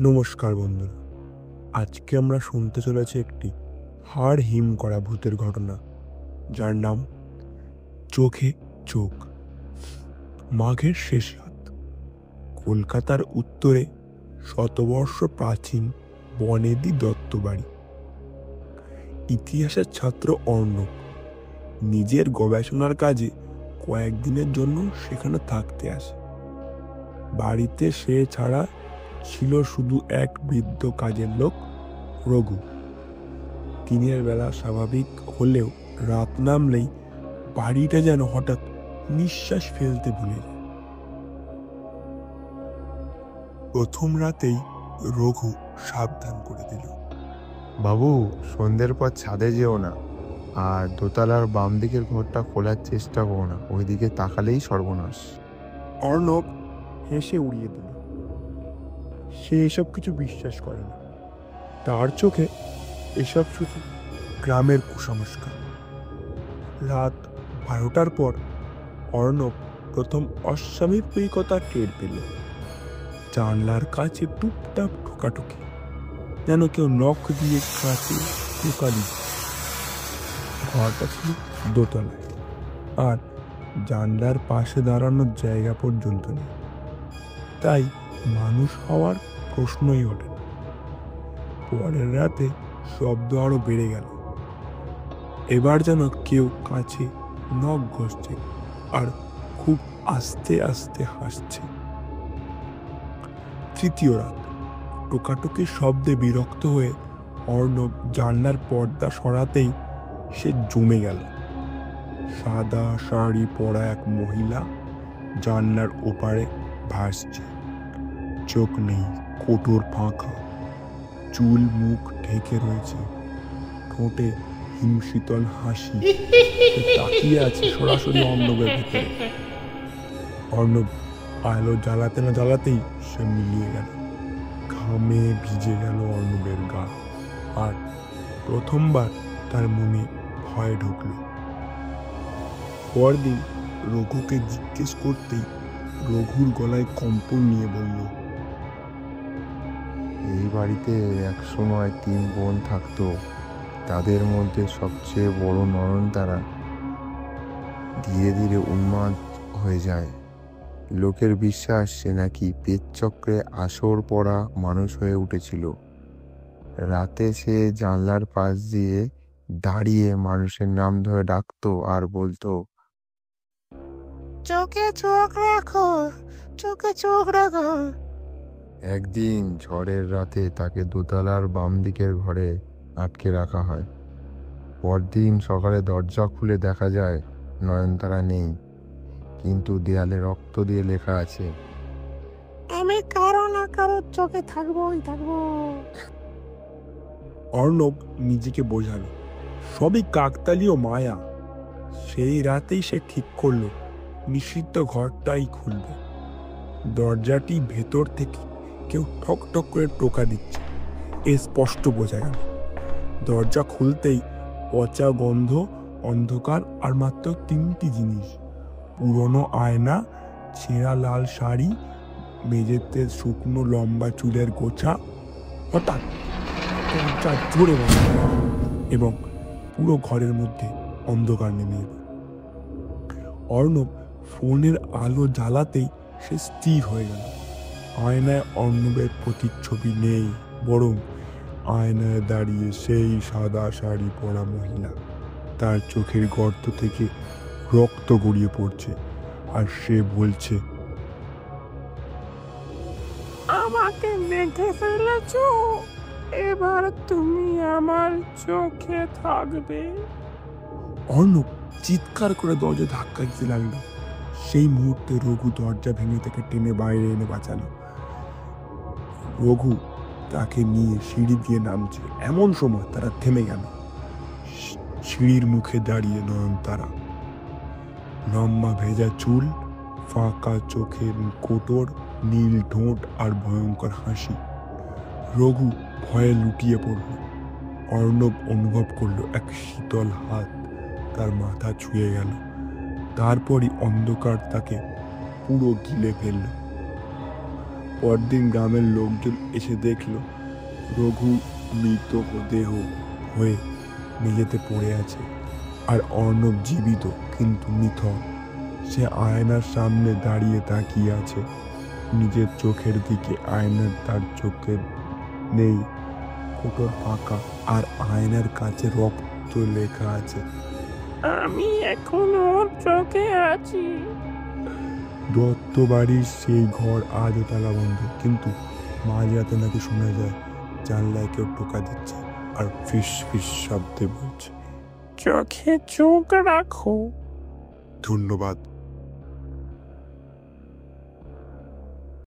নমস্কার বন্ধুরা, আজকে আমরা শুনতে চলেছি একটি হাড় হিম করা ভূতের ঘটনা, যার নাম চোখে চোখ। মাঘের শেষ রাত, কলকাতার উত্তরে শতবর্ষ প্রাচীন বনেদি দত্ত বাড়ি। ইতিহাসের ছাত্র অর্ণব নিজের গবেষণার কাজে কয়েকদিনের জন্য সেখানে থাকতে আসে। বাড়িতে সে ছাড়া ছিল শুধু এক বৃদ্ধ কাজের লোক রঘু। দিনের বেলা স্বাভাবিক হলেও রাত নামলেই বাড়িটা যেন হঠাৎ নিঃশ্বাস ফেলতে ভুলে যায়। প্রথম রাতেই রঘু সাবধান করে দিল, বাবু, সন্ধ্যের পর ছাদে যেও না, আর দোতলার বাম দিকের ঘরটা খোলার চেষ্টা করো না, ওইদিকে তাকালেই সর্বনাশ। অর্ণব হেসে উড়িয়ে দিল। সে এসব কিছু বিশ্বাস করে না। তার চোখে এসব শুধু গ্রামের কুসংস্কার। রাত 12টার পর অর্ণব প্রথম অস্বাভাবিকতা টের পেল। জানলার কাছে টুকটাক ঠোকাঠুকি, যেন কেউ নখ দিয়ে কাছে টোকা দিচ্ছে। ঘরটা ছিল দোতলায়, আর জানলার পাশে দাঁড়ানোর জায়গা পর্যন্ত নেই, তাই মানুষ হওয়ার প্রশ্নই ওঠে না। পরের রাতে শব্দ আরো বেড়ে গেল। এবার যেন কেউ কাছে নখ ঘষছে আর খুব আস্তে আস্তে হাসছে। তৃতীয় রাত, টোকাটুকির শব্দে বিরক্ত হয়ে অর্ণব জানলার পর্দা সরাতেই সে জমে গেল। সাদা শাড়ি পরা এক মহিলা জানলার ওপারে ভাসছে। চোখ নেই, কোটর ফাঁকা, চুল মুখ ঢেকে রয়েছে, ঠোঁটে হিমশীতল হাসি। সে তাকিয়ে আছে সরাসরি অর্ণবের ভিতরে। অর্ণব আলো জ্বালাতে না জ্বালাতেই সে মিলিয়ে গেল। ঘামে ভিজে গেল অর্ণবের গা, আর প্রথমবার তার মনে ভয় ঢুকল। পরদিন রঘুকে জিজ্ঞেস করতেই রঘুর গলায় কম্পন নিয়ে বলল, এই বাড়িতে এক সময় 3 বোন থাকতো। তাদের মধ্যে সবচেয়ে বড় নয়নতারা ধীরে ধীরে উন্মাদ হয়ে যায়। লোকের বিশ্বাস সে নাকি পেটচক্রে আসর পড়া মানুষ হয়ে উঠেছিল। রাতে সে জানলার পাশ দিয়ে দাঁড়িয়ে মানুষের নাম ধরে ডাকতো আর বলতো, চোখে চোখ রাখো, চোখে চোখ রাখো। একদিন ঝড়ের রাতে তাকে দোতলার বাম দিকের ঘরে আটকে রাখা হয়। পরদিন সকালে দরজা খুলে দেখা যায় নয়নতারা নেই, কিন্তু দেয়ালে রক্ত দিয়ে লেখা আছে, আমি কারো না কারোর চোখে থাকবোই থাকবো। অর্ণব নিজেকে বোঝালো সবই কাকতালীয় মায়া। সেই রাতেই সে ঠিক করলো নিষিদ্ধ ঘরটাই খুলবে। দরজাটি ভেতর থেকে কেউ ঠক ঠক করে টোকা দিচ্ছে, এ স্পষ্ট বোঝা গেল। দরজা খুলতেই পচা গন্ধ, অন্ধকার আর মাত্র 3টি জিনিস: পুরনো আয়না, ছেঁড়া লাল শাড়ি, মেঝেতে শুকনো লম্বা চুলের গোছা। হঠাৎ দরজা জোরে বন্ধ হলো এবং পুরো ঘরের মধ্যে অন্ধকার নেমে এলো। অর্ণব ফোনের আলো জ্বালাতেই সে স্থির হয়ে গেল। আয়নায় অর্ণবের প্রতিচ্ছবি নেই, বরং আয়নায় দাঁড়িয়ে সেই সাদা শাড়ি পরা মহিলা। তার চোখের গর্ত থেকে রক্ত গড়িয়ে পড়ছে, আর সে বলছে, আমাকে দেখে ফেলেছো, এবার তুমি আমার চোখে থাকবে। অর্ণব চিৎকার করে দরজা ধাক্কা দিতে লাগলো। সেই মুহূর্তে রঘু দরজা ভেঙে তাকে টেনে বাইরে এনে বাঁচালো। রঘু তাকে নিয়ে সিঁড়ি দিয়ে নামছে, এমন সময় তারা থেমে গেল। সিঁড়ির মুখে দাঁড়িয়ে নয়নতারা, লম্বা ভেজা চুল, ফাঁকা চোখের কোটর, নীল ঠোঁট আর ভয়ঙ্কর হাসি। রঘু ভয়ে লুটিয়ে পড়ল। অর্ণব অনুভব করলো এক শীতল হাত তার মাথা ছুঁয়ে গেল। তারপরই অন্ধকার তাকে পুরো গিলে ফেলল। পরদিন গ্রামের লোকজন এসে দেখলো রঘু মৃত দেহ হয়ে মেঝেতে পড়ে আছে, আর অর্ণব জীবিত কিন্তু নিথর। সে আয়নার সামনে দাঁড়িয়ে তাকিয়ে আছে নিজের চোখের দিকে। আয়নার তার চোখে নেই, কোটর ফাঁকা, আর আয়নার কাছে রক্ত লেখা আছে। আমি এখনো চোখে আছি। দত্ত বাড়ির সেই ঘর আজও তালা বন্ধ, কিন্তু মাঝরাতে নাকি শোনা যায় জানলায় কেউ টোকা দিচ্ছে আর ফিস ফিস শব্দে বলছে, চোখে চোখ রাখো। ধন্যবাদ।